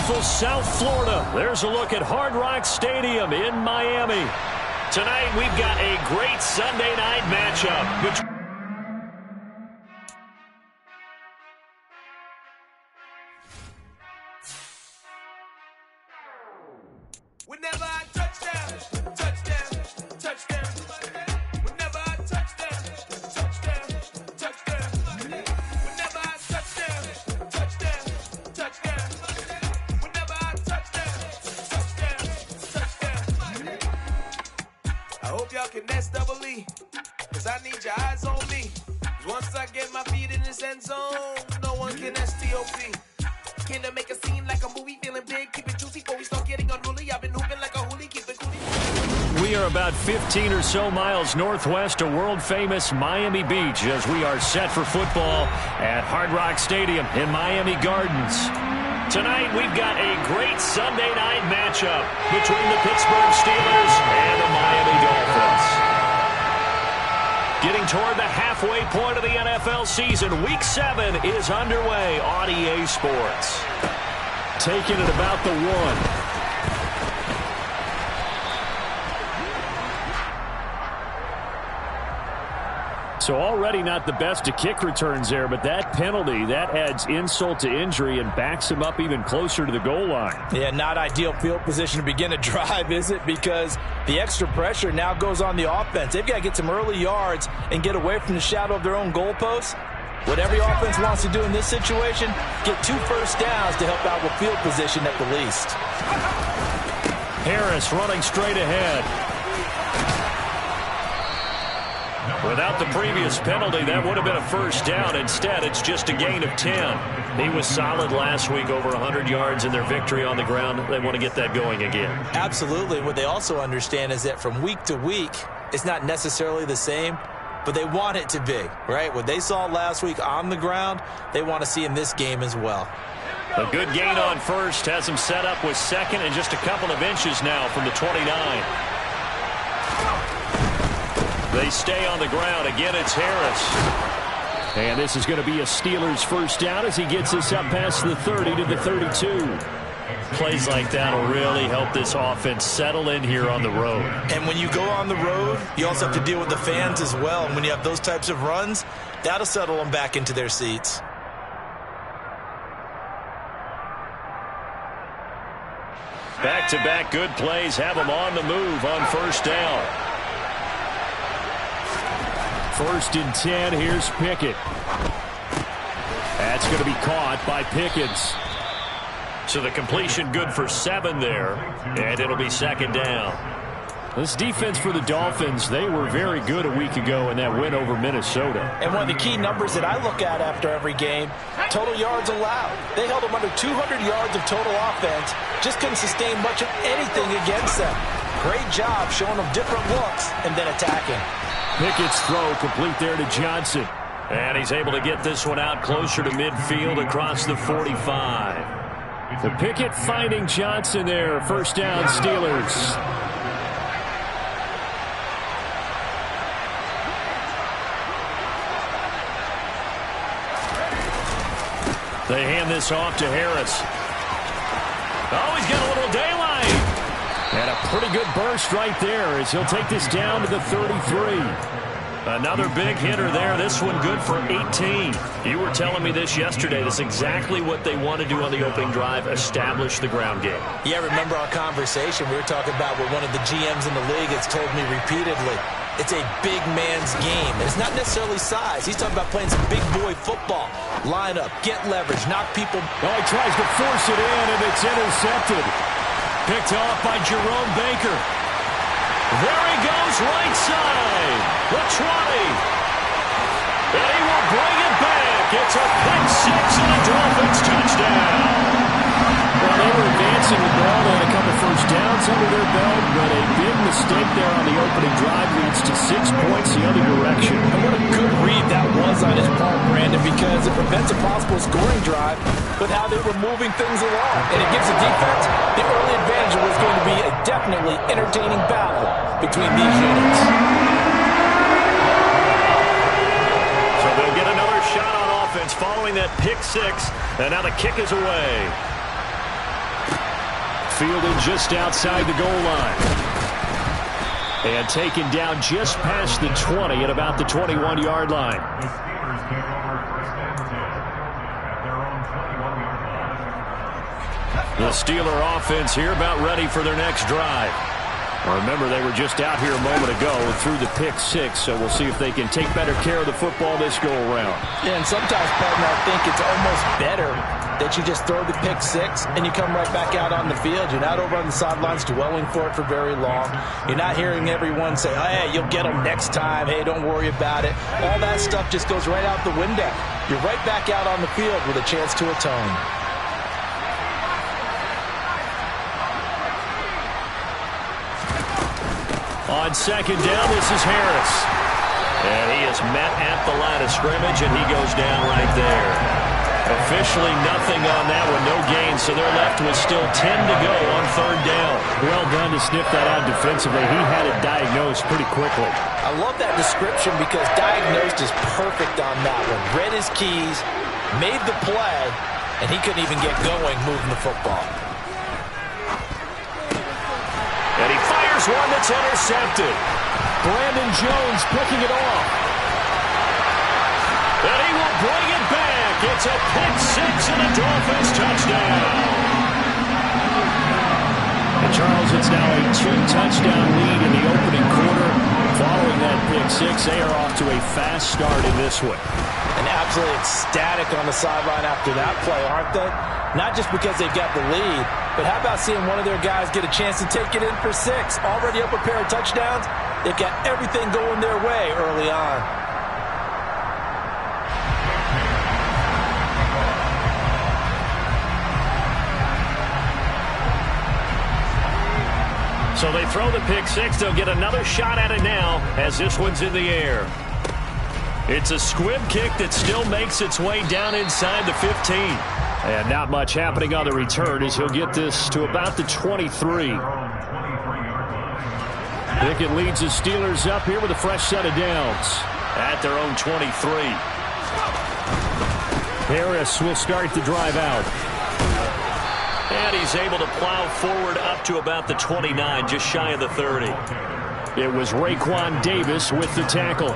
beautiful South Florida. There's a look at Hard Rock Stadium in Miami. Tonight, we've got a great Sunday night matchup. Whenever I touchdown, touchdown, touchdown. Whenever I touchdown, touchdown, touchdown. Whenever I touchdown, touchdown, touchdown. Whenever I touchdown, touchdown, touchdown. I hope y'all can nest double E, cause I need your eyes on me. Cause once I get my feet in this end zone, no one can STOP. Can I make a scene like a movie, feeling big, keep it juicy before we start getting unruly. I've been hooping like a hoolie, keep it coolie. We are about 15 or so miles northwest of world-famous Miami Beach as we are set for football at Hard Rock Stadium in Miami Gardens. Tonight, we've got a great Sunday night matchup between the Pittsburgh Steelers and the Miami Dolphins. Getting toward the halfway point of the NFL season, Week 7 is underway on EA Sports. Taking it about the 1. So already not the best of kick returns there, but that penalty, that adds insult to injury and backs him up even closer to the goal line. Yeah, not ideal field position to begin a drive, is it? Because the extra pressure now goes on the offense. They've got to get some early yards and get away from the shadow of their own goalposts. What every offense wants to do in this situation, get 2 first downs to help out with field position at the least. Harris running straight ahead. Without the previous penalty, that would have been a first down. Instead, it's just a gain of 10. He was solid last week, over 100 yards in their victory on the ground. They want to get that going again. Absolutely. What they also understand is that from week to week, it's not necessarily the same, but they want it to be, right? What they saw last week on the ground, they want to see in this game as well. A good gain on first has them set up with second and just a couple of inches now from the 29. They stay on the ground. Again, it's Harris. And this is going to be a Steelers first down as he gets this up past the 30 to the 32. Plays like that will really help this offense settle in here on the road. And when you go on the road, you also have to deal with the fans as well. And when you have those types of runs, that'll settle them back into their seats. Back-to-back good plays have them on the move on first down. 1st and 10, here's Pickett. That's going to be caught by Pickens. So the completion good for 7 there, and it'll be second down. This defense for the Dolphins, they were very good a week ago in that win over Minnesota. And one of the key numbers that I look at after every game, total yards allowed. They held them under 200 yards of total offense, just couldn't sustain much of anything against them. Great job showing them different looks and then attacking. Pickett's throw complete there to Johnson. And he's able to get this one out closer to midfield across the 45. The Pickett finding Johnson there. First down, Steelers. They hand this off to Harris. Oh, he's got a little daylight. And a pretty good burst right there as he'll take this down to the 33. Another big hitter there. This one good for 18. You were telling me this yesterday. That's exactly what they want to do on the opening drive, establish the ground game. Yeah, remember our conversation. We were talking about what one of the GMs in the league has told me repeatedly. It's a big man's game. It's not necessarily size. He's talking about playing some big boy football. Line up, get leverage, knock people. Oh, he tries to force it in, and it's intercepted. Picked off by Jerome Baker. There he goes, right side. The 20. And he will bring it back. It's a pick 6 and a Dolphins touchdown. Well, they were advancing the ball. They had a couple first downs under their belt, but a big mistake there on the opening drive leads to 6 points the other direction. And what a good read that was on his part, Brandon, because it prevents a possible scoring drive with how they were moving things along. And it gives the defense the early advantage. Was going to be a definitely entertaining battle between these units. So they'll get another shot on offense following that pick 6, and now the kick is away. Fielded just outside the goal line. And taken down just past the 20 at about the 21-yard line. The Steeler offense here about ready for their next drive. Remember, they were just out here a moment ago and threw the pick six, so we'll see if they can take better care of the football this go-around. Yeah, and sometimes, partner, I think it's almost better that you just throw the pick six and you come right back out on the field. You're not over on the sidelines dwelling for it for very long. You're not hearing everyone say, hey, you'll get them next time. Hey, don't worry about it. All that stuff just goes right out the window. You're right back out on the field with a chance to atone. On second down, this is Harris. And he is met at the line of scrimmage, and he goes down right there. Officially nothing on that one, no gain, so they're left with still 10 to go on third down. Well done to sniff that out defensively. He had it diagnosed pretty quickly. I love that description because diagnosed is perfect on that one. Read his keys, made the play, and he couldn't even get going moving the football. And he fires one that's intercepted. Brandon Jones picking it off. And he will bring it back. It's a pick six and a Dolphins touchdown. And Charles, it's now a two-touchdown lead in the opening quarter. Following that pick six, they are off to a fast start in this one. And absolutely ecstatic on the sideline after that play, aren't they? Not just because they've got the lead, but how about seeing one of their guys get a chance to take it in for six? Already up a pair of touchdowns. They've got everything going their way early on. So they throw the pick six. They'll get another shot at it now as this one's in the air. It's a squib kick that still makes its way down inside the 15. And not much happening on the return as he'll get this to about the 23. Pickett leads the Steelers up here with a fresh set of downs at their own 23. Harris will start the drive out. And he's able to plow forward up to about the 29, just shy of the 30. It was Raekwon Davis with the tackle.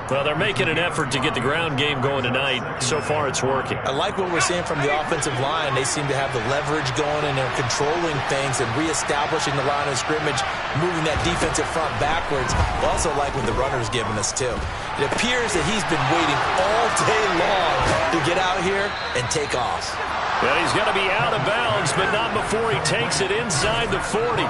Well, they're making an effort to get the ground game going tonight. So far, it's working. I like what we're seeing from the offensive line. They seem to have the leverage going, and they're controlling things and reestablishing the line of scrimmage, moving that defensive front backwards. I also like what the runner's giving us, too. It appears that he's been waiting all day long to get out here and take off. Well, he's going to be out of bounds, but not before he takes it inside the 40.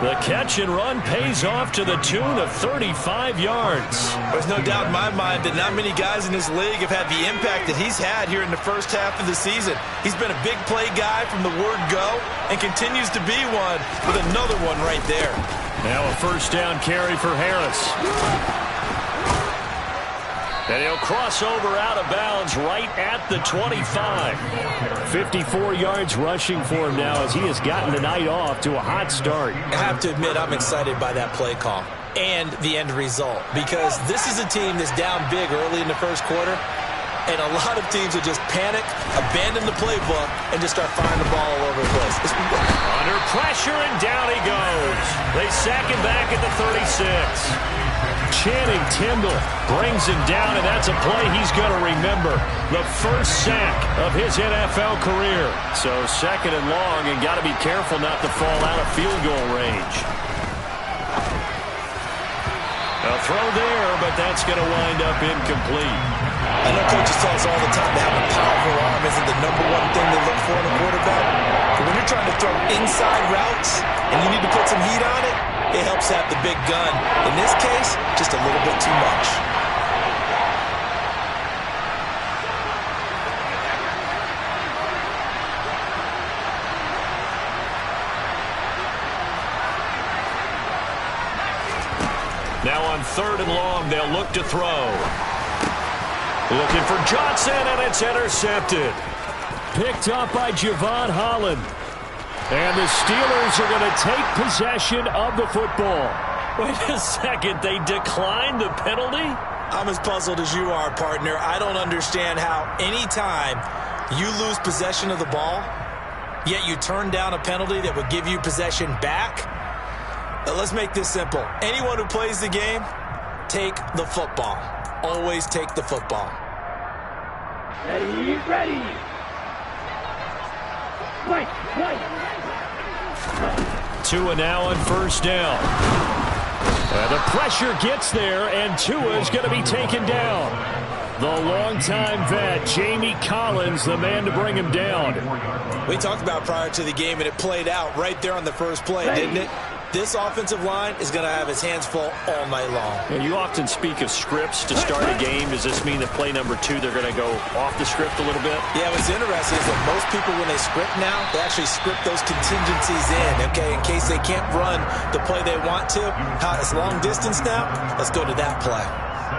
The catch and run pays off to the tune of 35 yards. There's no doubt in my mind that not many guys in this league have had the impact that he's had here in the first half of the season. He's been a big play guy from the word go and continues to be one with another one right there. Now a first down carry for Harris. And he'll cross over out of bounds right at the 25. 54 yards rushing for him now as he has gotten the night off to a hot start. I have to admit, I'm excited by that play call and the end result, because this is a team that's down big early in the first quarter, and a lot of teams will just panic, abandon the playbook, and just start firing the ball all over the place. Under pressure, and down he goes. They sack him back at the 36. Channing Tindall brings him down, and that's a play he's going to remember. The first sack of his NFL career. So second and long, and got to be careful not to fall out of field goal range. A throw there, but that's going to wind up incomplete. I know coaches tell us all the time that having a powerful arm isn't the number one thing they look for in a quarterback. But when you're trying to throw inside routes and you need to put some heat on it, it helps have the big gun. In this case, just a little bit too much. Now on third and long, they'll look to throw. Looking for Johnson, and it's intercepted. Picked up by Javon Holland. And the Steelers are going to take possession of the football. Wait a second, they declined the penalty? I'm as puzzled as you are, partner. I don't understand how any time you lose possession of the ball, yet you turn down a penalty that would give you possession back? Let's make this simple. Anyone who plays the game, take the football. Always take the football. Ready, ready. Fight, fight. Tua now on first down. The pressure gets there, and Tua is going to be taken down. The longtime vet, Jamie Collins, the man to bring him down. We talked about prior to the game, and it played out right there on the first play, didn't it? This offensive line is going to have his hands full all night long. You often speak of scripts to start a game. Does this mean that play number 2, they're going to go off the script a little bit? Yeah, what's interesting is that most people, when they script now, they actually script those contingencies in, okay, in case they can't run the play they want to. It's long distance now. Let's go to that play.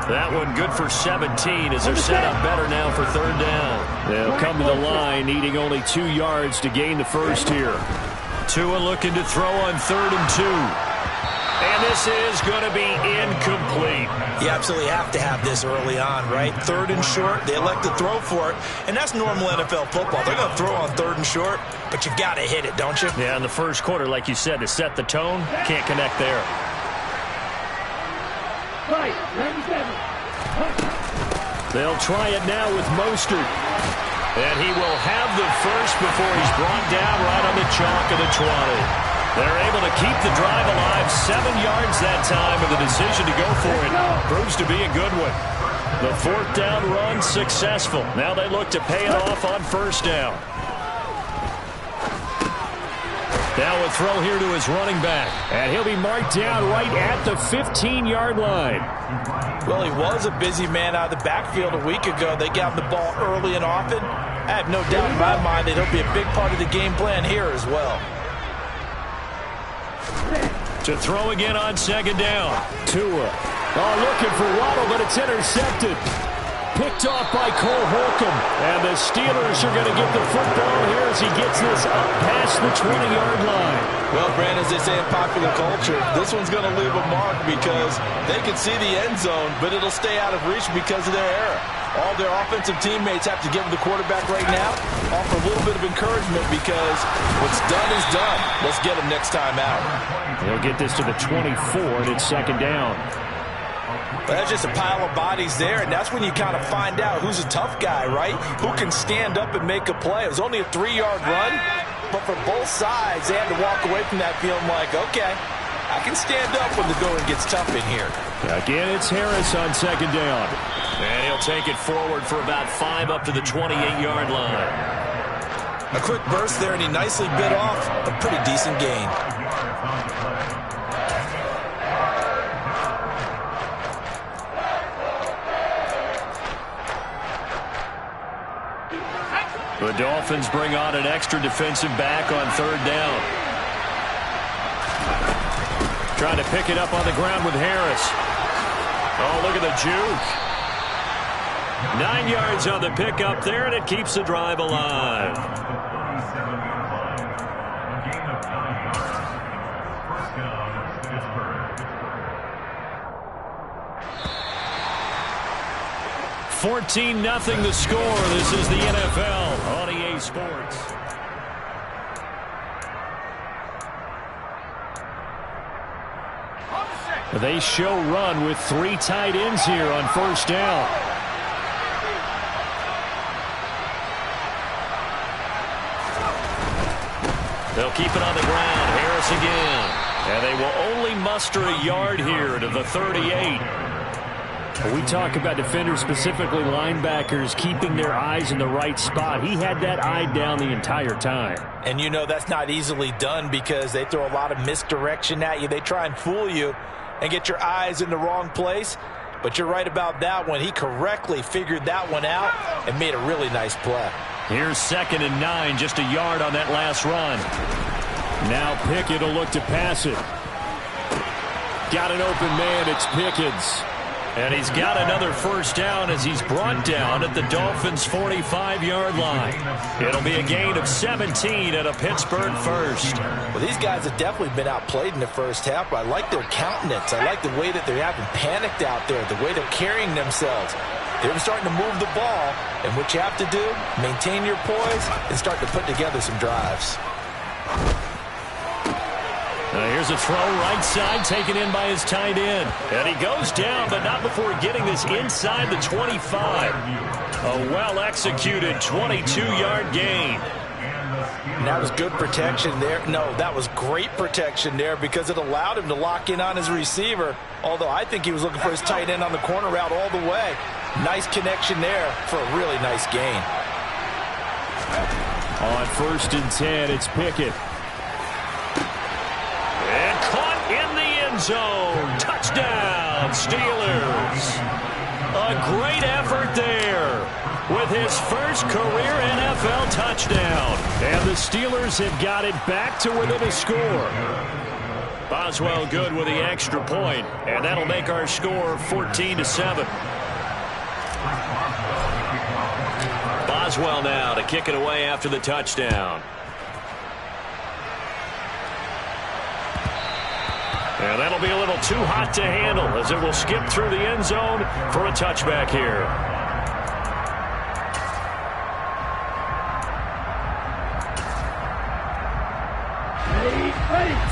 That one good for 17 as they're set up better now for third down. They'll come to the line, needing only 2 yards to gain the first here. Tua looking to throw on 3rd and 2. And this is going to be incomplete. You absolutely have to have this early on, right? 3rd and short, they elect to throw for it, and that's normal NFL football. They're going to throw on 3rd and short, but you got to hit it, don't you? Yeah, in the first quarter, like you said, to set the tone, can't connect there. Fight, 97. They'll try it now with Mostert. And he will have the first before he's brought down right on the chalk of the 20. They're able to keep the drive alive, 7 yards that time, and the decision to go for it proves to be a good one. The 4th down run successful. Now they look to pay it off on first down. Now a throw here to his running back. And he'll be marked down right at the 15-yard line. Well, he was a busy man out of the backfield a week ago. They got him the ball early and often. I have no doubt in my mind that he'll be a big part of the game plan here as well. To throw again on 2nd down. Tua. Looking for Waddle, but it's intercepted. Picked off by Cole Holcomb. And the Steelers are going to get the football here as he gets this up past the 20-yard line. Well, Brandon, as they say in popular culture, this one's going to leave a mark because they can see the end zone, but it'll stay out of reach because of their error. All their offensive teammates have to give the quarterback right now, offer a little bit of encouragement because what's done is done. Let's get him next time out. They'll get this to the 24, and it's 2nd down. But that's just a pile of bodies there, and that's when you kind of find out who's a tough guy, right? Who can stand up and make a play. It was only a 3-yard run, but for both sides, they had to walk away from that feeling like, okay, I can stand up when the going gets tough in here. Again, it's Harris on 2nd down. And he'll take it forward for about 5 up to the 28-yard line. A quick burst there, and he nicely bit off a pretty decent gain. The Dolphins bring on an extra defensive back on 3rd down. Trying to pick it up on the ground with Harris. Oh, look at the juke. 9 yards on the pickup there, and it keeps the drive alive. $14-0 the score. This is the NFL on EA Sports. They show run with 3 tight ends here on first down. They'll keep it on the ground. Harris again. And they will only muster a yard here to the 38. We talk about defenders, specifically linebackers, keeping their eyes in the right spot. He had that eye down the entire time. And you know that's not easily done because they throw a lot of misdirection at you. They try and fool you and get your eyes in the wrong place. But you're right about that one. He correctly figured that one out and made a really nice play. Here's 2nd and 9, just a yard on that last run. Now Pickett will look to pass it. Got an open man, it's Pickens. And he's got another first down as he's brought down at the Dolphins' 45-yard line. It'll be a gain of 17 at a Pittsburgh first. Well, these guys have definitely been outplayed in the first half, but I like their countenance. I like the way that they haven't panicked out there, the way they're carrying themselves. They're starting to move the ball, and what you have to do, maintain your poise and start to put together some drives. Here's a throw right side, taken in by his tight end. And he goes down, but not before getting this inside the 25. A well-executed 22-yard gain. And that was good protection there. No, that was great protection there because it allowed him to lock in on his receiver, although I think he was looking for his tight end on the corner route all the way. Nice connection there for a really nice gain. On 1st and 10, it's Pickett. And caught in the end zone. Touchdown, Steelers. A great effort there with his first career NFL touchdown. And the Steelers have got it back to within a score. Boswell good with the extra point, and that'll make our score 14-7. Boswell now to kick it away after the touchdown. And that'll be a little too hot to handle as it will skip through the end zone for a touchback here.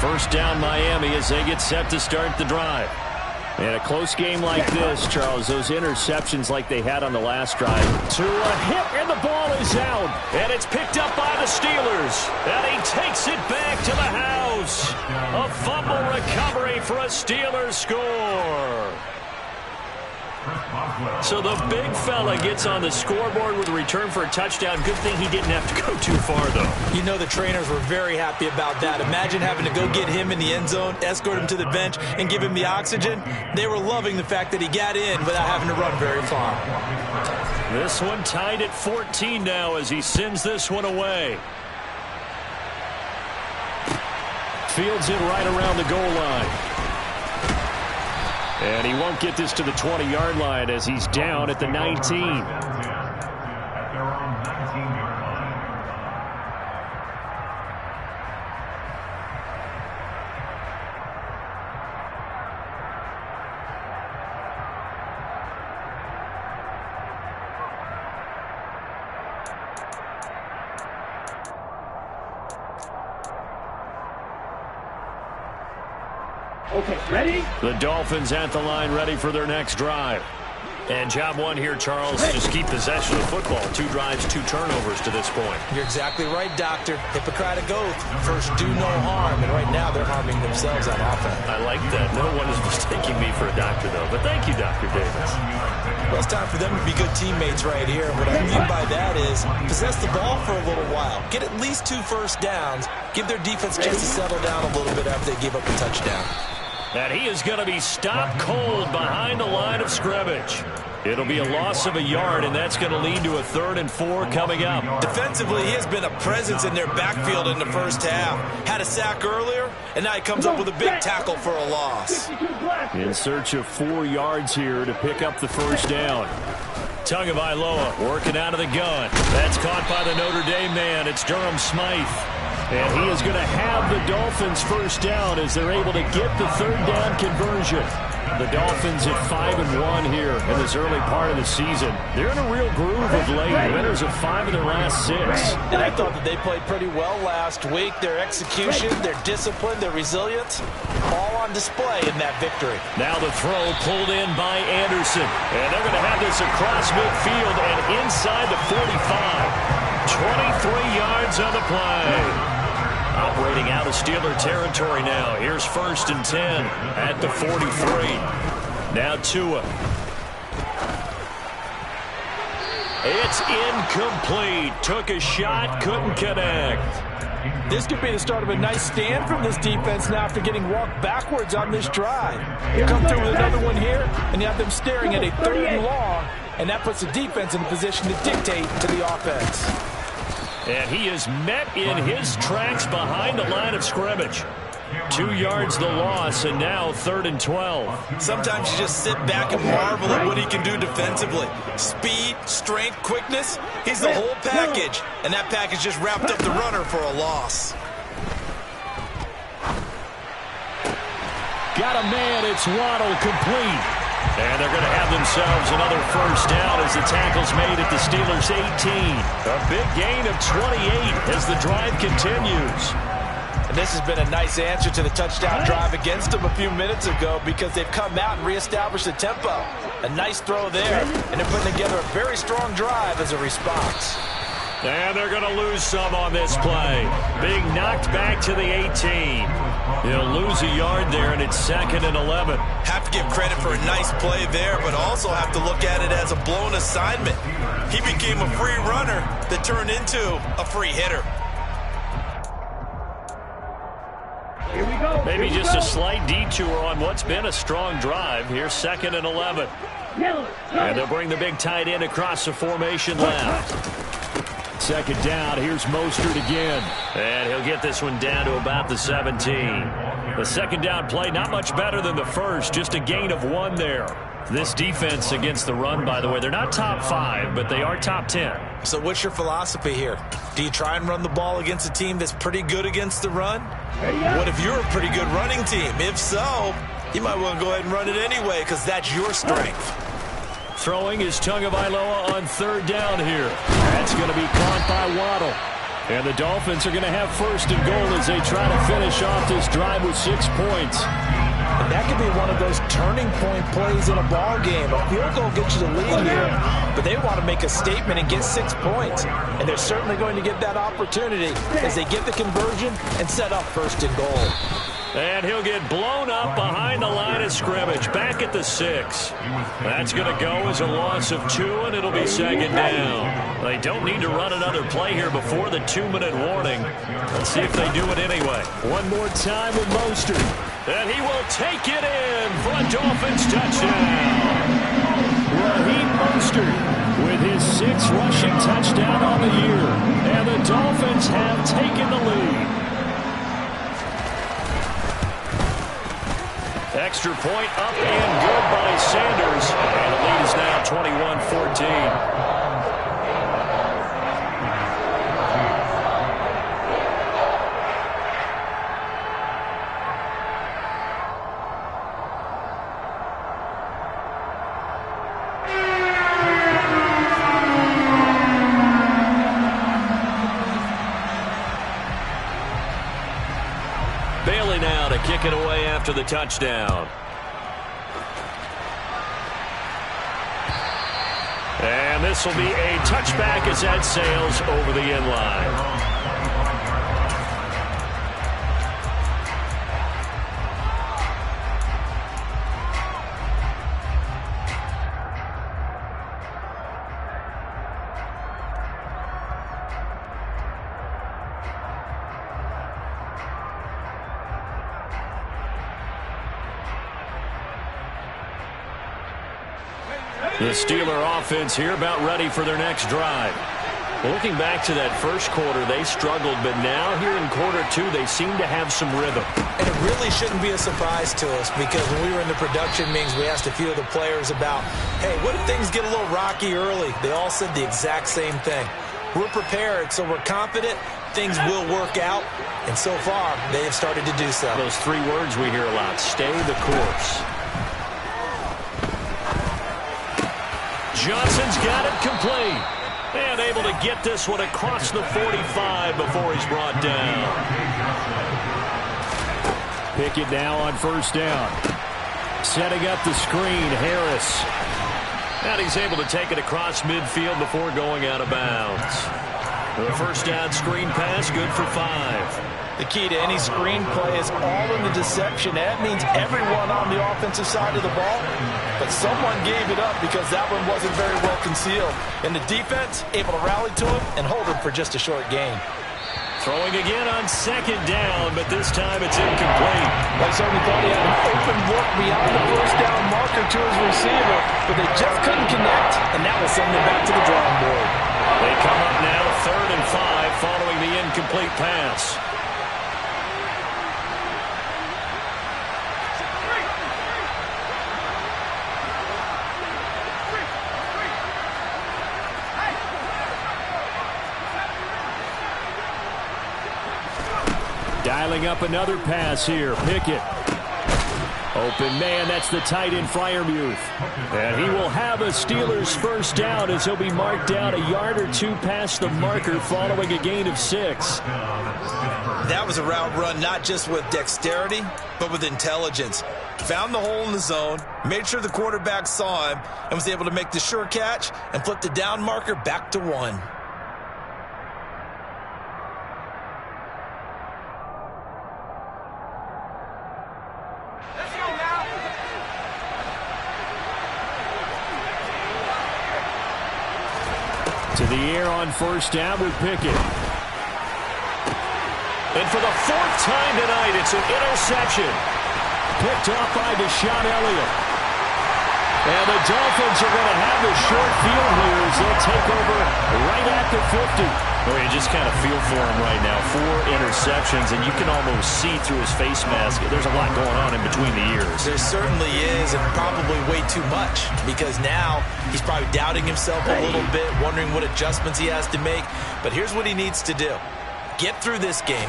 First down Miami as they get set to start the drive. And a close game like this, Charles, those interceptions like they had on the last drive. To a hit, and the ball is out. And it's picked up by the Steelers. And he takes it back to the house. A fumble recovery for a Steelers score. So the big fella gets on the scoreboard with a return for a touchdown. Good thing he didn't have to go too far, though. You know the trainers were very happy about that. Imagine having to go get him in the end zone, escort him to the bench, and give him the oxygen. They were loving the fact that he got in without having to run very far. This one tied at 14 now as he sends this one away. Fields it right around the goal line. And he won't get this to the 20-yard line as he's down at the 19. Okay, ready? The Dolphins at the line, ready for their next drive. And job one here, Charles, just keep possession of the football. 2 drives, 2 turnovers to this point. You're exactly right, Doctor. Hippocratic oath. First, do no harm. And right now, they're harming themselves on offense. I like that. No one is mistaking me for a doctor, though. But thank you, Dr. Davis. Well, it's time for them to be good teammates right here. And what I mean by that is possess the ball for a little while. Get at least 2 first downs. Give their defense a chance to settle down a little bit after they give up a touchdown. And he is going to be stopped cold behind the line of scrimmage. It'll be a loss of a yard, and that's going to lead to a 3rd and 4 coming up. Defensively, he has been a presence in their backfield in the first half. Had a sack earlier, and now he comes up with a big tackle for a loss. In search of 4 yards here to pick up the first down. Tagovailoa working out of the gun. That's caught by the Notre Dame man. It's Durham Smythe. And he is going to have the Dolphins first down as they're able to get the 3rd down conversion. The Dolphins at 5-1 here in this early part of the season. They're in a real groove of late. Winners of 5 of their last 6. And I thought that they played pretty well last week. Their execution, their discipline, their resilience, all on display in that victory. Now the throw pulled in by Anderson. And they're going to have this across midfield and inside the 45. 23 yards on the play. Operating out of Steeler territory now. Here's 1st and 10 at the 43. Now Tua. It's incomplete. Took a shot, couldn't connect. This could be the start of a nice stand from this defense now after getting walked backwards on this drive. You come through with another one here, and you have them staring at a 3rd and long, and that puts the defense in a position to dictate to the offense. And he is met in his tracks behind the line of scrimmage. 2 yards the loss, and now 3rd and 12. Sometimes you just sit back and marvel at what he can do defensively. Speed, strength, quickness, he's the whole package. And that package just wrapped up the runner for a loss. Got a man, it's Waddle complete. And they're going to have themselves another first down as the tackle's made at the Steelers' 18. A big gain of 28 as the drive continues. And this has been a nice answer to the touchdown drive against them a few minutes ago because they've come out and reestablished the tempo. A nice throw there, and they're putting together a very strong drive as a response. And they're going to lose some on this play. Being knocked back to the 18. He'll lose a yard there, and it's 2nd and 11. Have to give credit for a nice play there, but also have to look at it as a blown assignment. He became a free runner that turned into a free hitter. Here we go. Maybe just a slight detour on what's been a strong drive. Here's 2nd and 11. And they'll bring the big tight end across the formation left. 2nd down, here's Mostert again. And he'll get this one down to about the 17. The 2nd down play, not much better than the first, just a gain of 1 there. This defense against the run, by the way, they're not top 5, but they are top 10. So what's your philosophy here? Do you try and run the ball against a team that's pretty good against the run? What if you're a pretty good running team? If so, you might want to go ahead and run it anyway because that's your strength. Throwing is Tagovailoa on 3rd down here. That's going to be caught by Waddle. And the Dolphins are going to have 1st and goal as they try to finish off this drive with 6 points. And that could be one of those turning point plays in a ball game. A field goal gets you the lead here, but they want to make a statement and get 6 points. And they're certainly going to get that opportunity as they get the conversion and set up 1st and goal. And he'll get blown up behind the line of scrimmage, back at the 6. That's going to go as a loss of 2, and it'll be 2nd down. They don't need to run another play here before the 2-minute warning. Let's see if they do it anyway. One more time with Mostert. And he will take it in for a Dolphins touchdown. Raheem Mostert with his 6th rushing touchdown on the year. And the Dolphins have taken the lead. Extra point up and good by Sanders. And the lead is now 21-14. Bailey now to kick it away after the touchdown. And this will be a touchback as that sails over the end line. The Steeler offense here about ready for their next drive. Well, looking back to that first quarter, they struggled, but now here in quarter 2, they seem to have some rhythm. And it really shouldn't be a surprise to us because when we were in the production meetings, we asked a few of the players about, hey, what if things get a little rocky early? They all said the exact same thing. We're prepared, so we're confident things will work out. And so far, they have started to do so. Those 3 words we hear a lot, stay the course. Johnson's got it complete. And able to get this one across the 45 before he's brought down. Pickett now on 1st down. Setting up the screen, Harris. And he's able to take it across midfield before going out of bounds. The 1st down screen pass, good for 5. The key to any screen play is all in the deception. That means everyone on the offensive side of the ball. But someone gave it up because that one wasn't very well concealed. And the defense able to rally to him and hold him for just a short gain. Throwing again on 2nd down, but this time it's incomplete. They certainly thought he had an open look beyond the 1st down marker to his receiver, but they just couldn't connect, and that will send them back to the drawing board. They come up now 3rd and 5 following the incomplete pass. Dialing up another pass here. Pickett. Open man, that's the tight end Freiermuth. And he will have a Steelers first down as he'll be marked down a yard or two past the marker following a gain of 6. That was a route run not just with dexterity, but with intelligence. Found the hole in the zone, made sure the quarterback saw him, and was able to make the sure catch and flip the down marker back to 1. To the air on first down with Pickett. And for the 4th time tonight, it's an interception. Picked off by Deshaun Elliott. And the Dolphins are going to have the short field here as they'll take over right at the 50. Well, you just kind of feel for him right now. 4 interceptions, and you can almost see through his face mask. There's a lot going on in between the ears. There certainly is, and probably way too much, because now he's probably doubting himself a little bit, wondering what adjustments he has to make. But here's what he needs to do. Get through this game,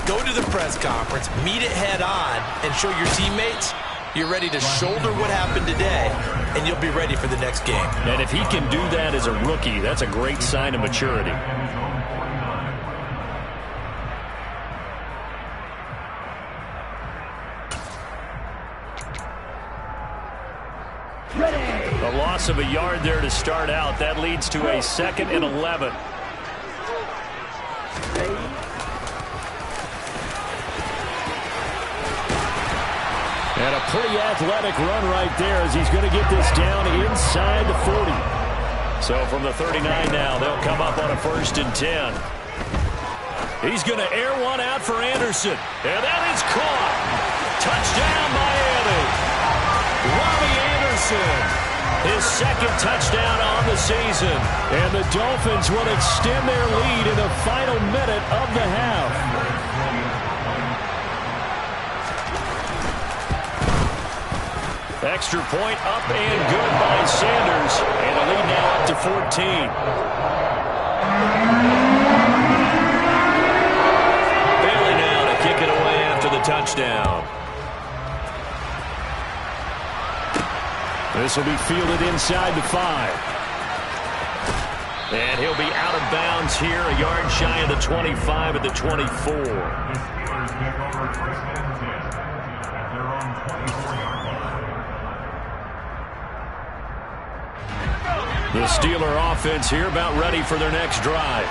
go to the press conference, meet it head on, and show your teammates you're ready to shoulder what happened today, and you'll be ready for the next game. And if he can do that as a rookie, that's a great sign of maturity. A loss of a yard there to start out. That leads to a 2nd and 11. And a pretty athletic run right there as he's going to get this down inside the 40. So from the 39 now, they'll come up on a 1st and 10. He's going to air one out for Anderson. And that is caught. Touchdown, Miami. Robbie Anderson. His 2nd touchdown on the season. And the Dolphins will extend their lead in the final minute of the half. Extra point up and good by Sanders. And the lead now up to 14. Bailey now to kick it away after the touchdown. This will be fielded inside the 5. And he'll be out of bounds here, a yard shy of the 25 at the 24. The Steeler offense here about ready for their next drive.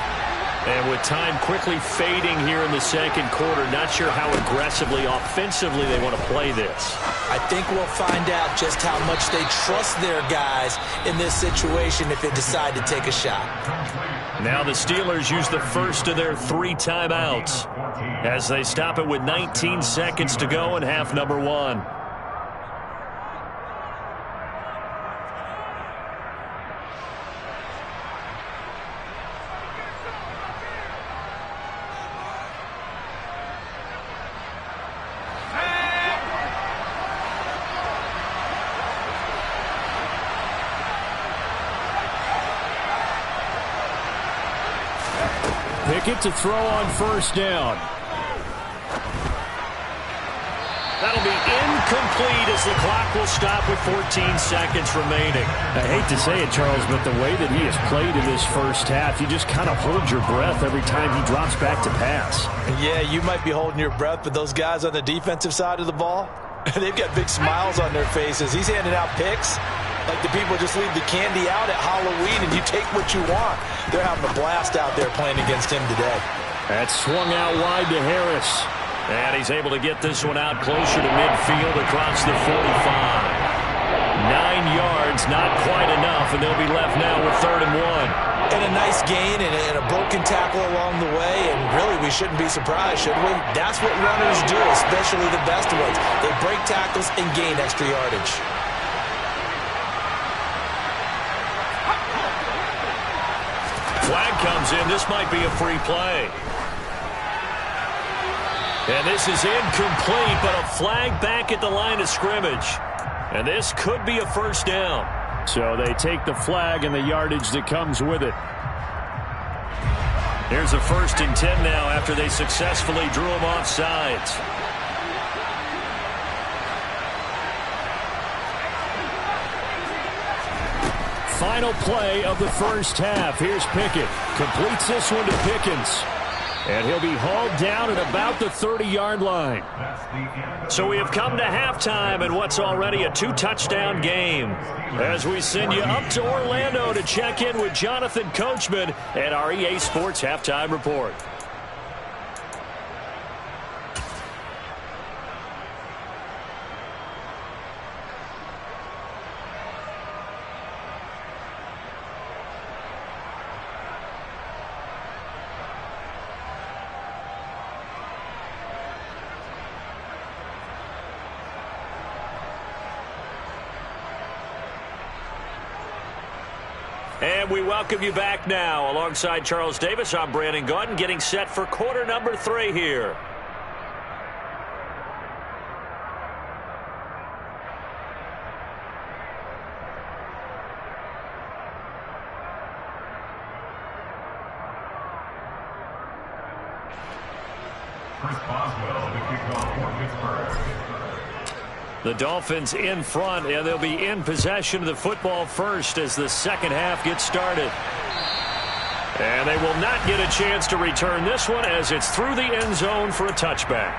And with time quickly fading here in the 2nd quarter, not sure how aggressively, offensively they want to play this. I think we'll find out just how much they trust their guys in this situation if they decide to take a shot. Now the Steelers use the first of their 3 timeouts as they stop it with 19 seconds to go in half number 1. Pickett to throw on first down. That'll be incomplete as the clock will stop with 14 seconds remaining. I hate to say it, Charles, but the way that he has played in this first half, you just kind of hold your breath every time he drops back to pass. Yeah, you might be holding your breath, but those guys on the defensive side of the ball, they've got big smiles on their faces. He's handing out picks like the people just leave the candy out at Halloween and you take what you want. They're having a blast out there playing against him today. That swung out wide to Harris. And he's able to get this one out closer to midfield across the 45. 9 yards, not quite enough, and they'll be left now with 3rd and 1. And a nice gain and a broken tackle along the way, and really we shouldn't be surprised, should we? That's what runners do, especially the best ones. They break tackles and gain extra yardage. Flag comes in. This might be a free play. And this is incomplete, but a flag back at the line of scrimmage. And this could be a first down. So they take the flag and the yardage that comes with it. Here's a 1st and 10 now after they successfully drew him off sides. final play of the first half. Here's Pickett. Completes this one to Pickens. And he'll be hauled down at about the 30-yard line. So we have come to halftime in what's already a 2-touchdown game. As we send you up to Orlando to check in with Jonathan Coachman at our EA Sports Halftime Report. And we welcome you back now. Alongside Charles Davis, I'm Brandon Gaudin, getting set for quarter number 3 here. The Dolphins in front, and they'll be in possession of the football first as the second half gets started. And they will not get a chance to return this one as it's through the end zone for a touchback.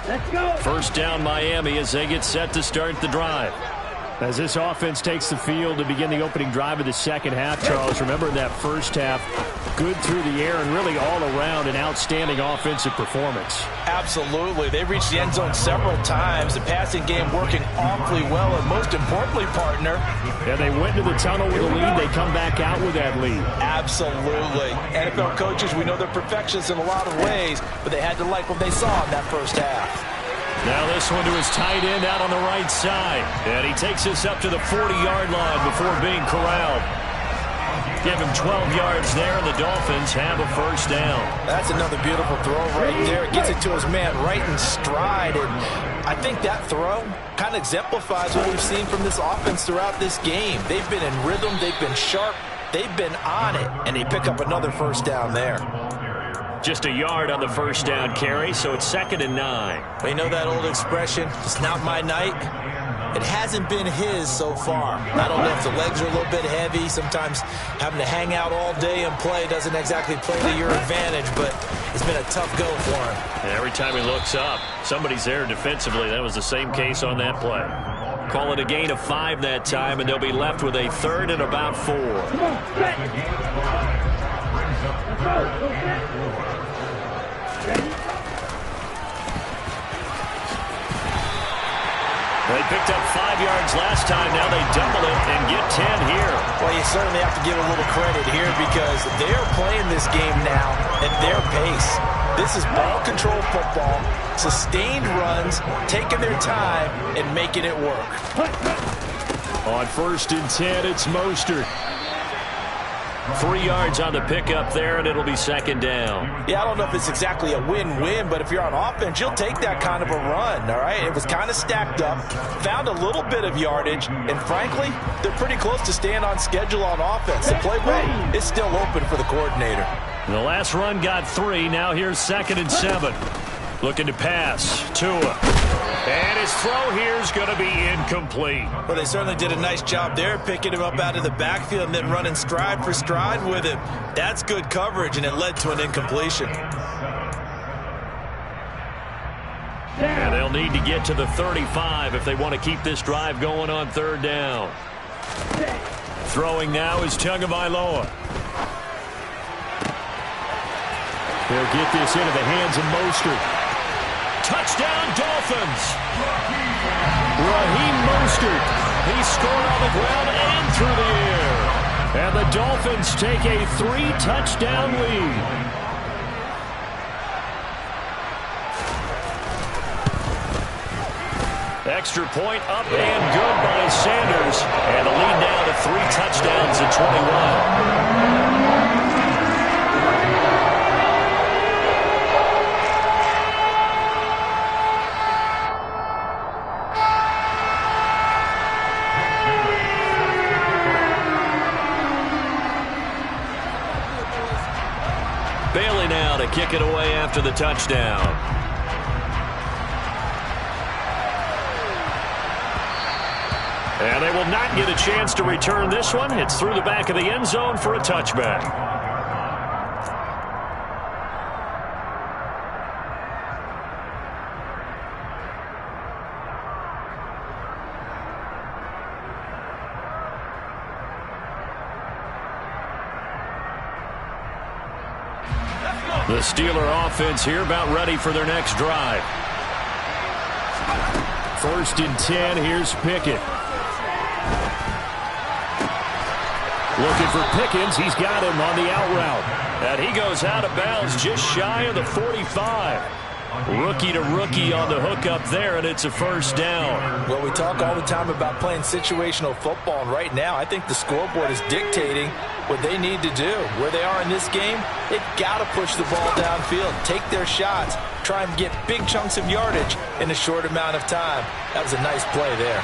Let's go. First down Miami as they get set to start the drive. As this offense takes the field to begin the opening drive of the second half, Charles, remember that first half, good through the air and really all around an outstanding offensive performance. Absolutely. They reached the end zone several times. The passing game working awfully well, and most importantly, partner. Yeah, they went to the tunnel with a lead. They come back out with that lead. Absolutely. NFL coaches, we know they're perfectionists in a lot of ways, but they had to like what they saw in that first half. Now this one to his tight end out on the right side. And he takes this up to the 40-yard line before being corralled. Give him 12 yards there, and the Dolphins have a first down. That's another beautiful throw right there. It gets it to his man right in stride. And I think that throw kind of exemplifies what we've seen from this offense throughout this game. They've been in rhythm. They've been sharp. They've been on it. And they pick up another first down there. Just a yard on the first down carry, so it's 2nd and 9. We know that old expression, it's not my night. It hasn't been his so far. I don't know if the legs are a little bit heavy. Sometimes having to hang out all day and play doesn't exactly play to your advantage, but it's been a tough go for him. And every time he looks up, somebody's there defensively. That was the same case on that play. Call it a gain of 5 that time, and they'll be left with a 3rd and about 4. They picked up 5 yards last time. Now they double it and get 10 here. Well, you certainly have to give a little credit here because they're playing this game now at their pace. This is ball control football, sustained runs, taking their time and making it work. On 1st and 10, it's Mostert. 3 yards on the pickup there, and it'll be 2nd down. Yeah, I don't know if it's exactly a win-win, but if you're on offense, you'll take that kind of a run, all right? It was kind of stacked up, found a little bit of yardage, and frankly, they're pretty close to staying on schedule on offense. The playbook is still open for the coordinator. The last run got 3. Now here's 2nd and 7. Looking to pass. Tua. And his throw here is going to be incomplete. Well, they certainly did a nice job there, picking him up out of the backfield and then running stride for stride with him. That's good coverage, and it led to an incompletion. And they'll need to get to the 35 if they want to keep this drive going on 3rd down. Throwing now is Tagovailoa. They'll get this into the hands of Mostert. Touchdown, Dolphins! Raheem Mostert. He scored on the ground and through the air. And the Dolphins take a 3-touchdown lead. Extra point up and good by Sanders. And the lead now to 3 touchdowns at 21. kick it away after the touchdown. And they will not get a chance to return this one. It's through the back of the end zone for a touchback. The Steeler offense here about ready for their next drive. 1st and 10. Here's Pickett. Looking for Pickens. He's got him on the out route. And he goes out of bounds just shy of the 45. Rookie to rookie on the hookup there, and it's a 1st down. Well, we talk all the time about playing situational football, and right now I think the scoreboard is dictating what they need to do. Where they are in this game, they've got to push the ball downfield, take their shots, try and get big chunks of yardage in a short amount of time. That was a nice play there.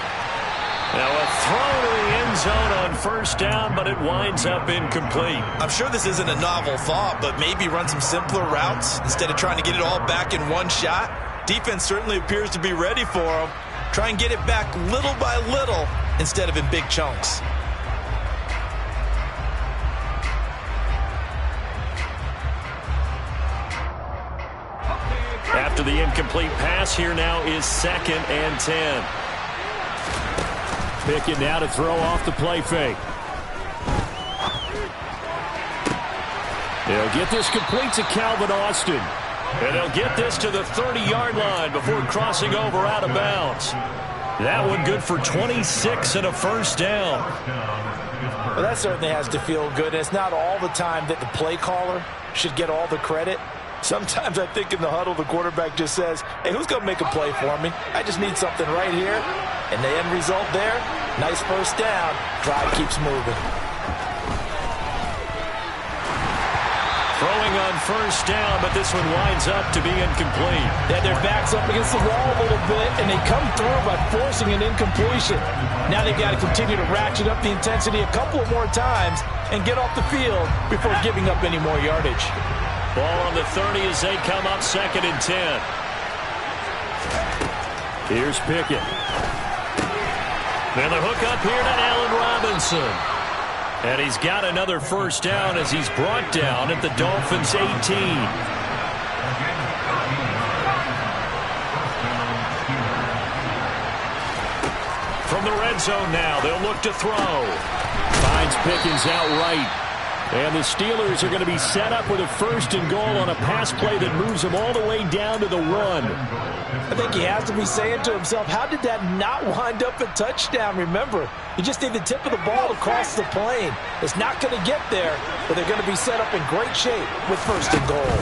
Now a throw to the end zone on 1st down, but it winds up incomplete. I'm sure this isn't a novel thought, but maybe run some simpler routes instead of trying to get it all back in one shot. Defense certainly appears to be ready for them. Try and get it back little by little instead of in big chunks. After the incomplete pass, here now is 2nd and 10. Pickett now to throw off the play fake. They'll get this complete to Calvin Austin. And they'll get this to the 30-yard line before crossing over out of bounds. That one good for 26 and a 1st down. Well, that certainly has to feel good. It's not all the time that the play caller should get all the credit. Sometimes I think in the huddle, the quarterback just says, hey, who's going to make a play for me? I just need something right here. And the end result there, nice 1st down. Drive keeps moving. Throwing on 1st down, but this one winds up to be incomplete. Yeah, their back's up against the wall a little bit, and they come through by forcing an incompletion. Now they've got to continue to ratchet up the intensity a couple of more times and get off the field before giving up any more yardage. Ball on the 30 as they come up 2nd and 10. Here's Pickett. And the hook up here to Allen Robinson. And he's got another 1st down as he's brought down at the Dolphins' 18. From the red zone now, they'll look to throw. Finds Pickens outright. And the Steelers are going to be set up with a 1st and goal on a pass play that moves them all the way down to the 1. I think he has to be saying to himself, how did that not wind up a touchdown? Remember, you just need the tip of the ball to cross the plane. It's not going to get there, but they're going to be set up in great shape with 1st and goal.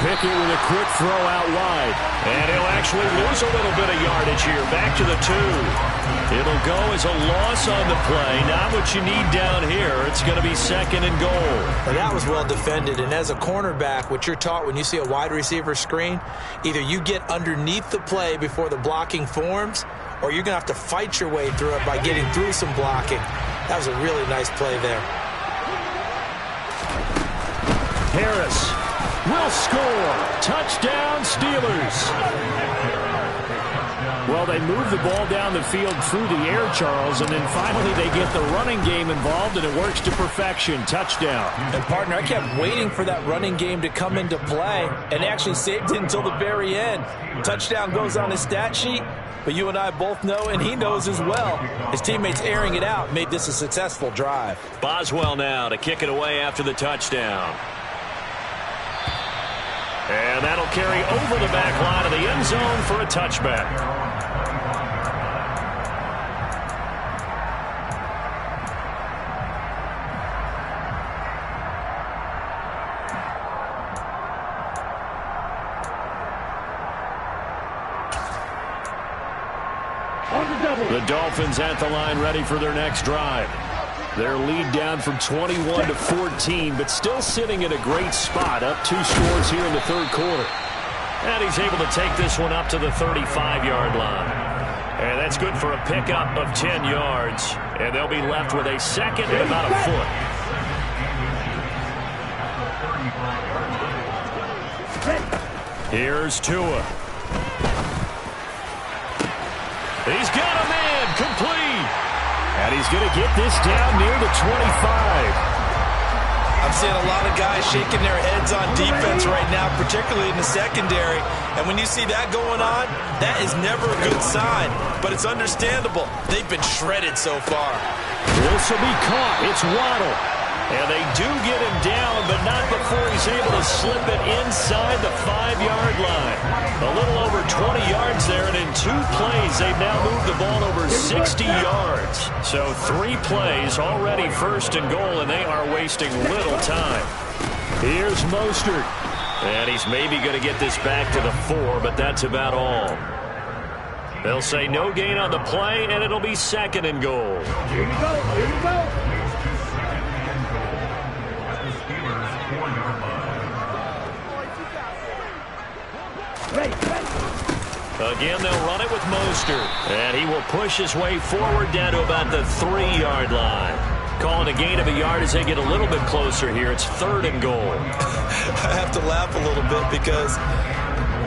Pickett with a quick throw out wide. And he'll actually lose a little bit of yardage here. Back to the 2. It'll go as a loss on the play. Not what you need down here. It's going to be 2nd and goal. Well, that was well defended. And as a cornerback, what you're taught when you see a wide receiver screen, either you get underneath the play before the blocking forms, or you're going to have to fight your way through it by getting through some blocking. That was a really nice play there. Harris will score. Touchdown, Steelers. Well, they move the ball down the field through the air, Charles, and then finally they get the running game involved, and it works to perfection. Touchdown. And, partner, I kept waiting for that running game to come into play, and actually saved it until the very end. Touchdown goes on his stat sheet, but you and I both know, and he knows as well, his teammates airing it out made this a successful drive. Boswell now to kick it away after the touchdown. And that'll carry over the back line of the end zone for a touchback. The Dolphins at the line ready for their next drive. Their lead down from 21 to 14, but still sitting in a great spot, up 2 scores here in the 3rd quarter. And he's able to take this one up to the 35-yard line. And that's good for a pickup of 10 yards. And they'll be left with a 2nd and about a foot. Here's Tua. He's got a man complete. And he's going to get this down near the 25. I'm seeing a lot of guys shaking their heads on defense right now, particularly in the secondary. And when you see that going on, that is never a good sign. But it's understandable. They've been shredded so far. This will be caught. It's Waddle. And they do get him down, but not before he's able to slip it inside the 5-yard line. A little over 20 yards there, and in 2 plays, they've now moved the ball over 60 yards. So 3 plays, already first and goal, and they are wasting little time. Here's Mostert. And he's maybe going to get this back to the 4, but that's about all. They'll say no gain on the play, and it'll be 2nd and goal. Here we go. Here we go. Again, they'll run it with Mostert. And he will push his way forward down to about the 3-yard line. Calling a gain of a yard as they get a little bit closer here. It's 3rd and goal. I have to laugh a little bit because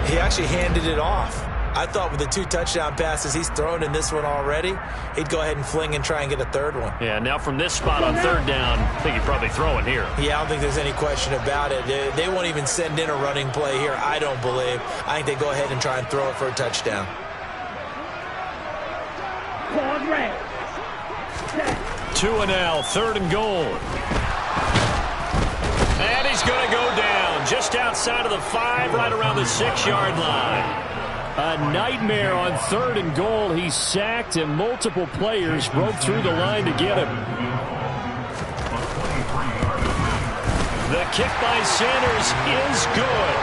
he actually handed it off. I thought with the 2 touchdown passes he's thrown in this one already, he'd go ahead and fling and try and get a 3rd one. Yeah, now from this spot on 3rd down, I think he'd probably throw it here. Yeah, I don't think there's any question about it. They won't even send in a running play here, I don't believe. I think they go ahead and try and throw it for a touchdown. Tua now, 3rd and goal. And he's going to go down just outside of the 5, right around the 6-yard line. A nightmare on 3rd and goal. He's sacked, and multiple players broke through the line to get him. The kick by Sanders is good.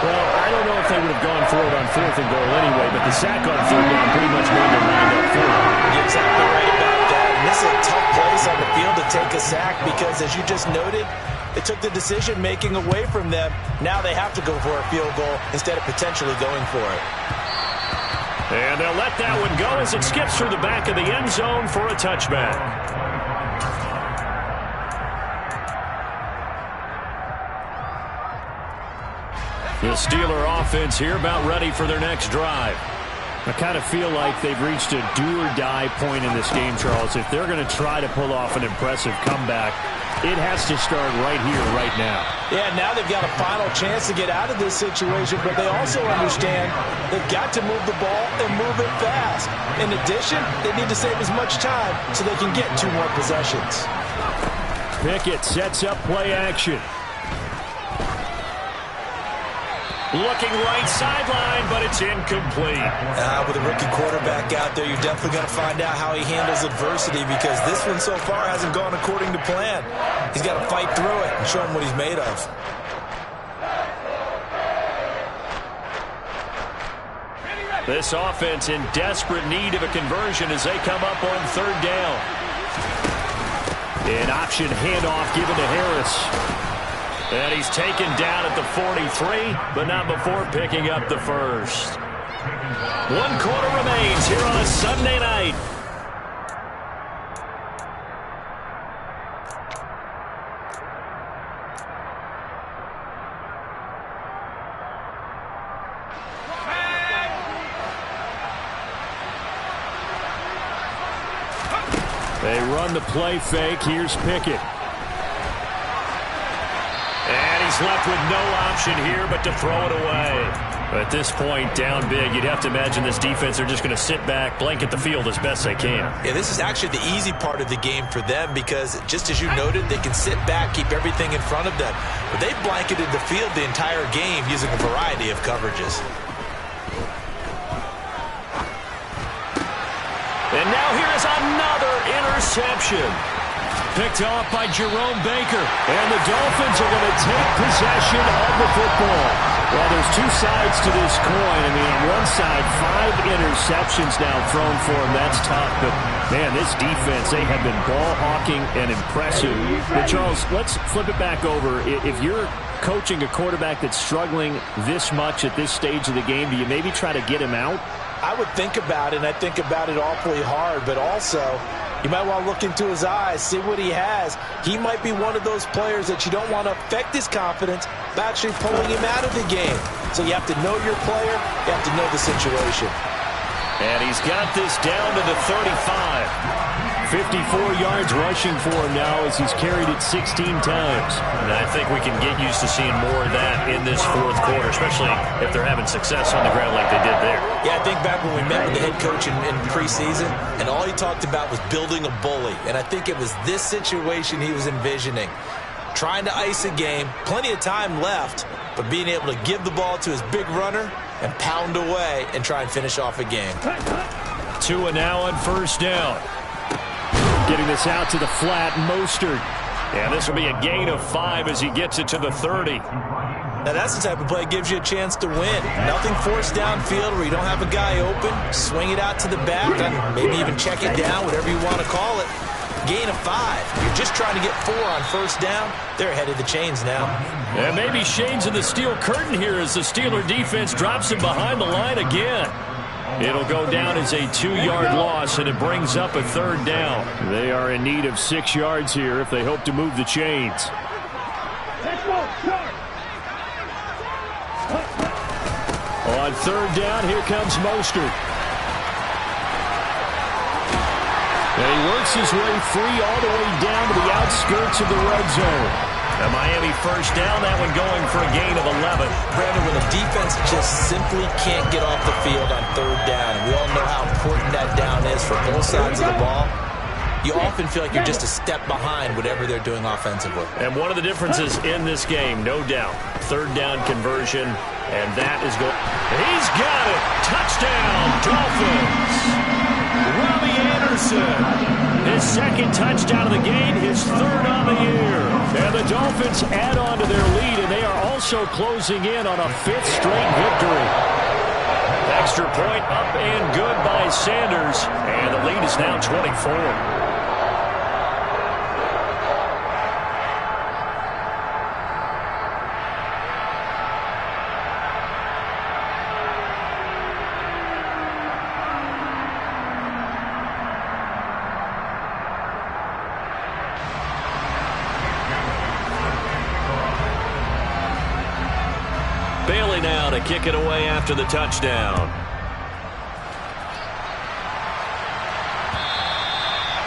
Well, I don't know if they would have gone for it on 4th and goal anyway, but the sack on 3rd down pretty much made them lined up for it. You're exactly right about that. And this is a tough place on the field to take a sack because, as you just noted, they took the decision-making away from them. Now they have to go for a field goal instead of potentially going for it. And they'll let that one go as it skips through the back of the end zone for a touchback. The Steeler offense here about ready for their next drive. I kind of feel like they've reached a do-or-die point in this game, Charles. If they're going to try to pull off an impressive comeback, it has to start right here, right now. Yeah, now they've got a final chance to get out of this situation, but they also understand they've got to move the ball and move it fast. In addition, they need to save as much time so they can get 2 more possessions. Pickett sets up play action. Looking right sideline, but it's incomplete. With a rookie quarterback out there, you're definitely going to find out how he handles adversity because this one so far hasn't gone according to plan. He's got to fight through it and show him what he's made of. This offense in desperate need of a conversion as they come up on 3rd down. An option handoff given to Harris. And he's taken down at the 43, but not before picking up the first. 1 quarter remains here on a Sunday night. They run the play fake. Here's Pickett. And he's left with no option here but to throw it away. At this point, down big, you'd have to imagine this defense are just going to sit back, blanket the field as best they can. Yeah, this is actually the easy part of the game for them because, just as you noted, they can sit back, keep everything in front of them. But they've blanketed the field the entire game using a variety of coverages. And now here is another interception. Picked off by Jerome Baker. And the Dolphins are going to take possession of the football. Well, there's 2 sides to this coin. I mean, on one side, 5 interceptions now thrown for him. That's tough. But, man, this defense, they have been ball hawking and impressive. But, Charles, let's flip it back over. If you're coaching a quarterback that's struggling this much at this stage of the game, do you maybe try to get him out? I would think about it, and I think about it awfully hard. But also, you might want to look into his eyes, see what he has. He might be one of those players that you don't want up affect his confidence by actually pulling him out of the game. So you have to know your player. You have to know the situation. And he's got this down to the 35. 54 yards rushing for him now as he's carried it 16 times. And I think we can get used to seeing more of that in this fourth quarter, especially if they're having success on the ground like they did there. Yeah, I think back when we met with the head coach in preseason, and all he talked about was building a bully. And I think it was this situation he was envisioning. Trying to ice a game, plenty of time left, but being able to give the ball to his big runner and pound away and try and finish off a game. Tua now on first down. Getting this out to the flat, Mostert. And this will be a gain of 5 as he gets it to the 30. Now that's the type of play that gives you a chance to win. Nothing forced downfield where you don't have a guy open. Swing it out to the back and maybe even check it down, whatever you want to call it. Gain of 5. You're just trying to get 4 on first down. They're ahead of the chains now. And maybe Shane's in the steel curtain here as the Steeler defense drops him behind the line again. It'll go down as a 2-yard loss, and it brings up a third down. They are in need of 6 yards here if they hope to move the chains. On third down, here comes Mostert. And he works his way free all the way down to the outskirts of the red zone. A Miami first down, that one going for a gain of 11. Brandon, when a defense just simply can't get off the field on third down, and we all know how important that down is for both sides of the ball, you often feel like you're just a step behind whatever they're doing offensively. And one of the differences in this game, no doubt, third down conversion, and that is going. He's got it! Touchdown, Dolphins! Robbie Anderson, his second touchdown of the game, his third on the year. And the Dolphins add on to their lead, and they are also closing in on a 5th straight victory. Extra point up and good by Sanders, and the lead is now 24. Bailey now to kick it away after the touchdown.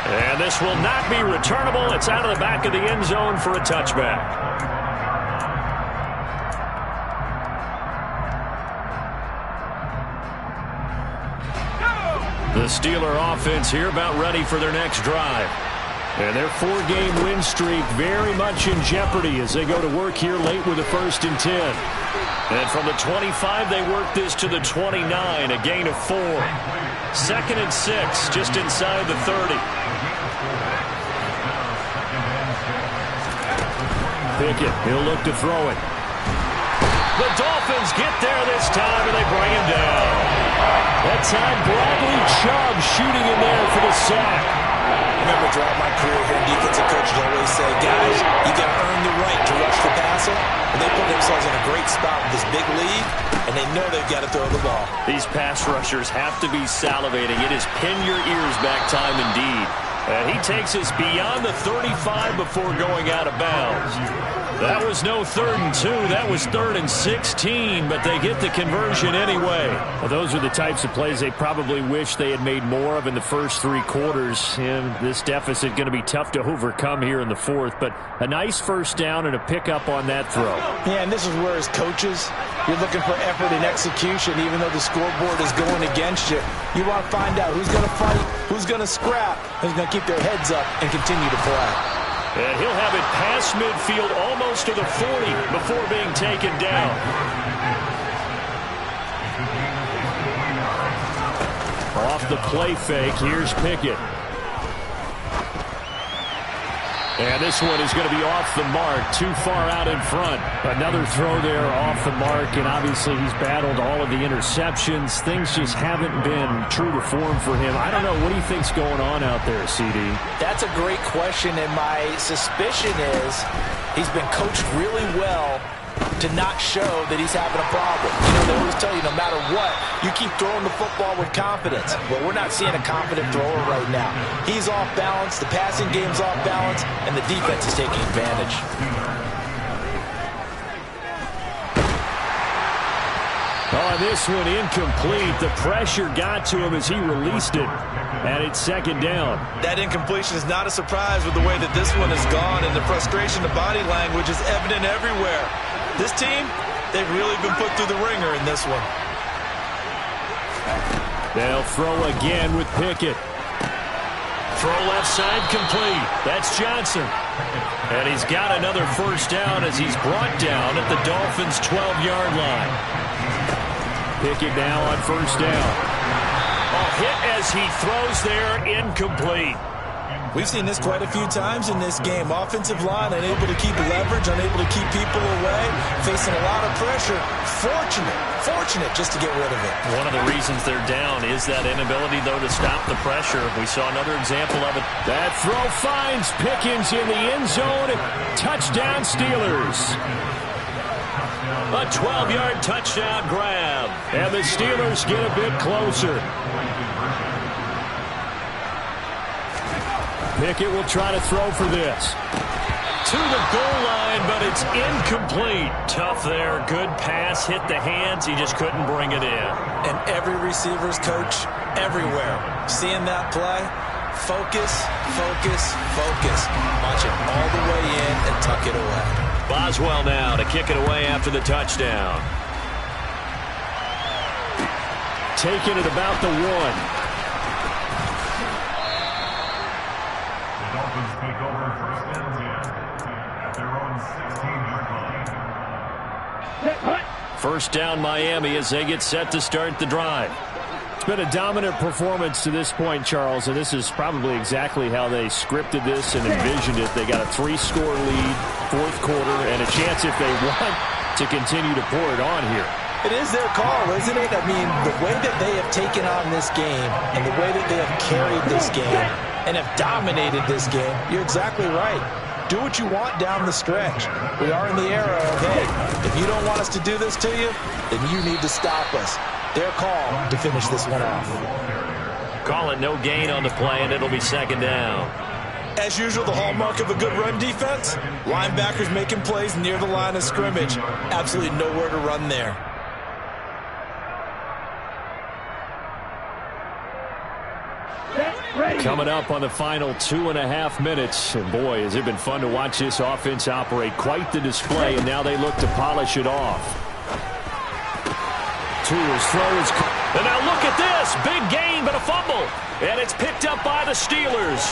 And this will not be returnable. It's out of the back of the end zone for a touchback. The Steeler offense here about ready for their next drive. And their 4-game win streak very much in jeopardy as they go to work here late with a 1st and 10. And from the 25, they work this to the 29, a gain of 4. 2nd and 6, just inside the 30. Pickett, he'll look to throw it. The Dolphins get there this time, and they bring him down. That time, Bradley Chubb shooting in there for the sack. I remember throughout my career here, defensive coaches always say, guys, you got to earn the right to rush the passer. And they put themselves in a great spot with this big lead, and they know they've got to throw the ball. These pass rushers have to be salivating. It is pin your ears back time indeed. And he takes us beyond the 35 before going out of bounds. That was no 3rd and 2. That was 3rd and 16, but they get the conversion anyway. Well, those are the types of plays they probably wish they had made more of in the first 3 quarters. And this deficit going to be tough to overcome here in the 4th. But a nice first down and a pickup on that throw. Yeah, and this is where as coaches, you're looking for effort and execution, even though the scoreboard is going against you. You want to find out who's going to fight, who's going to scrap, who's going to keep their heads up and continue to play. And he'll have it past midfield almost to the 40 before being taken down. Off the play fake, here's Pickett. And this one is going to be off the mark, too far out in front. Another throw there off the mark, and obviously he's battled all of the interceptions. Things just haven't been true to form for him. I don't know, what do you think's going on out there, CD? That's a great question, and my suspicion is he's been coached really well to not show that he's having a problem. You know, they always tell you no matter what, you keep throwing the football with confidence. Well, we're not seeing a confident thrower right now. He's off balance, the passing game's off balance, and the defense is taking advantage. Oh, this one incomplete. The pressure got to him as he released it. And it's second down. That incompletion is not a surprise with the way that this one has gone, and the frustration, the body language is evident everywhere. This team, they've really been put through the ringer in this one. They'll throw again with Pickett. Throw left side complete. That's Johnson. And he's got another first down as he's brought down at the Dolphins' 12-yard line. Pickett now on first down. Hit as he throws there, incomplete. We've seen this quite a few times in this game. Offensive line unable to keep leverage, unable to keep people away, facing a lot of pressure. Fortunate just to get rid of it. One of the reasons they're down is that inability, though, to stop the pressure. We saw another example of it. That throw finds Pickens in the end zone. Touchdown, Steelers. A 12-yard touchdown grab. And the Steelers get a bit closer. Pickett will try to throw for this. To the goal line, but it's incomplete. Tough there. Good pass. Hit the hands. He just couldn't bring it in. And every receiver's coach everywhere. Seeing that play, focus. Watch it all the way in and tuck it away. Boswell now to kick it away after the touchdown. Taken at about the 1. First down Miami as they get set to start the drive. It's been a dominant performance to this point, Charles, and this is probably exactly how they scripted this and envisioned it. They got a 3-score lead, fourth quarter, and a chance if they want to continue to pour it on here. It is their call, isn't it? I mean, the way that they have taken on this game and the way that they have carried this game and have dominated this game, you're exactly right. Do what you want down the stretch. We are in the era of, hey, if you don't want us to do this to you, then you need to stop us. Their call to finish this one off. Call it no gain on the play, and it'll be second down. As usual, the hallmark of a good run defense, linebackers making plays near the line of scrimmage. Absolutely nowhere to run there. Coming up on the final 2.5 minutes. And boy, has it been fun to watch this offense operate. Quite the display, and now they look to polish it off. To his throw is... And now look at this. Big gain, but a fumble. And it's picked up by the Steelers.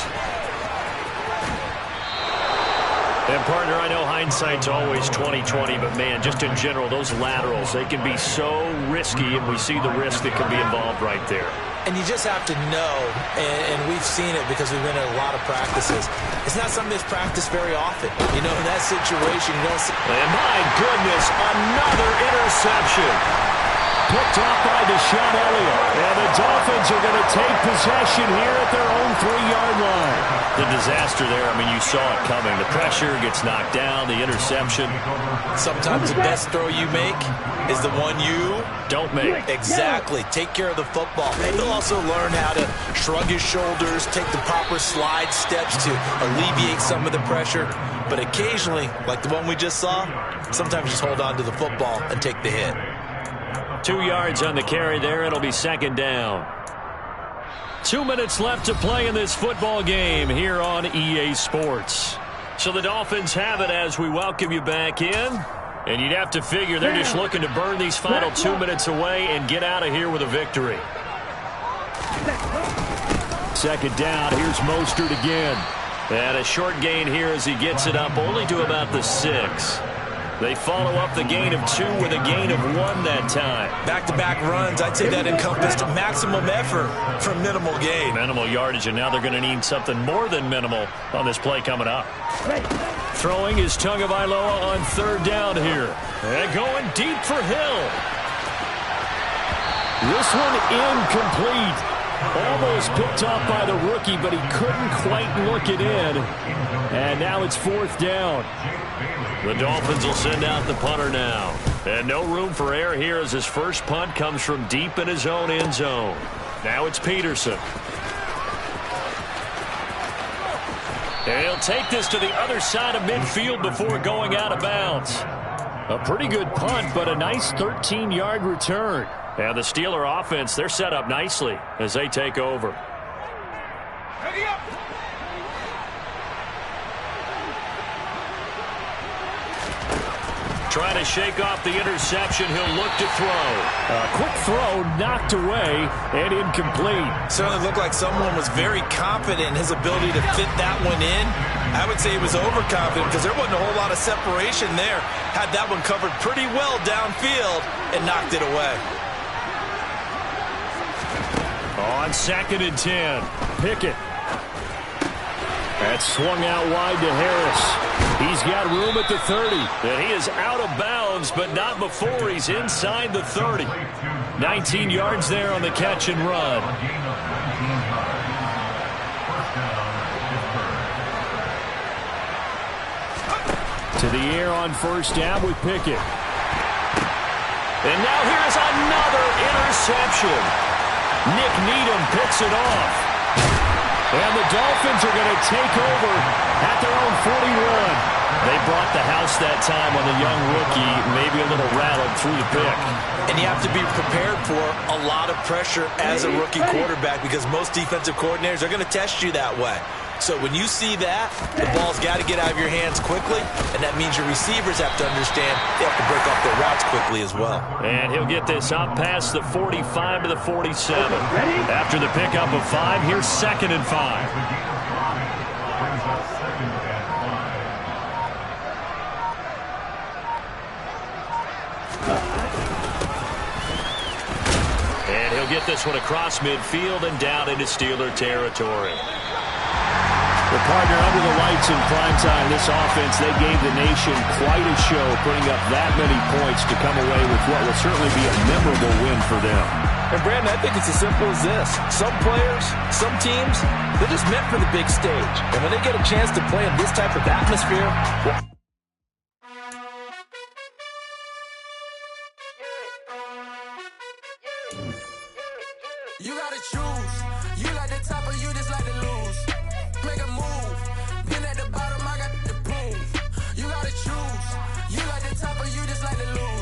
And, partner, I know hindsight's always 20/20, but, man, just in general, those laterals, they can be so risky, and we see the risk that can be involved right there. And you just have to know, and we've seen it because we've been in a lot of practices. It's not something that's practiced very often. You know, in that situation, you don't see... And, my goodness, another interception. Picked off by Deshaun Elliott. And the Dolphins are going to take possession here at their own 3-yard line. The disaster there, I mean, you saw it coming. The pressure gets knocked down, the interception. Sometimes the best throw you make is the one you don't make. Exactly. Take care of the football. And he'll also learn how to shrug his shoulders, take the proper slide steps to alleviate some of the pressure. But occasionally, like the one we just saw, sometimes just hold on to the football and take the hit. 2 yards on the carry there. It'll be second down. 2 minutes left to play in this football game here on EA Sports. So the Dolphins have it as we welcome you back in. And you'd have to figure they're just looking to burn these final 2 minutes away and get out of here with a victory. Second down. Here's Mostert again. And a short gain here as he gets it up only to about the 6. They follow up the gain of 2 with a gain of 1 that time. Back-to-back runs, I'd say that encompassed maximum effort for minimal gain. Minimal yardage, and now they're going to need something more than minimal on this play coming up. Throwing is Tagovailoa on third down here. And going deep for Hill. This one incomplete. Almost picked off by the rookie, but he couldn't quite look it in. And now it's fourth down. The Dolphins will send out the punter now. And no room for error here as his first punt comes from deep in his own end zone. Now it's Peterson. And he'll take this to the other side of midfield before going out of bounds. A pretty good punt, but a nice 13-yard return. And the Steeler offense, they're set up nicely as they take over. Trying to shake off the interception. He'll look to throw. A quick throw knocked away and incomplete. Certainly looked like someone was very confident in his ability to fit that one in. I would say he was overconfident because there wasn't a whole lot of separation there. Had that one covered pretty well downfield and knocked it away. On 2nd and 10, Pickett. That's swung out wide to Harris. He's got room at the 30. And he is out of bounds, but not before he's inside the 30. 19 yards there on the catch and run. To the air on 1st down with Pickett. And now here's another interception. Nick Needham picks it off. And the Dolphins are going to take over at their own 41. They brought the house that time on the young rookie, maybe a little rattled through the pick. And you have to be prepared for a lot of pressure as a rookie quarterback because most defensive coordinators are going to test you that way. So when you see that, the ball's got to get out of your hands quickly, and that means your receivers have to understand they have to break off their routes quickly as well. And he'll get this up past the 45 to the 47. After the pickup of 5, here's 2nd and 5. And he'll get this one across midfield and down into Steeler territory. The partner under the lights in primetime, this offense, they gave the nation quite a show, putting up that many points to come away with what will certainly be a memorable win for them. And Brandon, I think it's as simple as this. Some players, some teams, they're just meant for the big stage. And when they get a chance to play in this type of atmosphere, well, you gotta choose. You like the top or you just like to lose. Make a move. Been at the bottom, I got the proof. You gotta choose. You like the top or you just like to lose.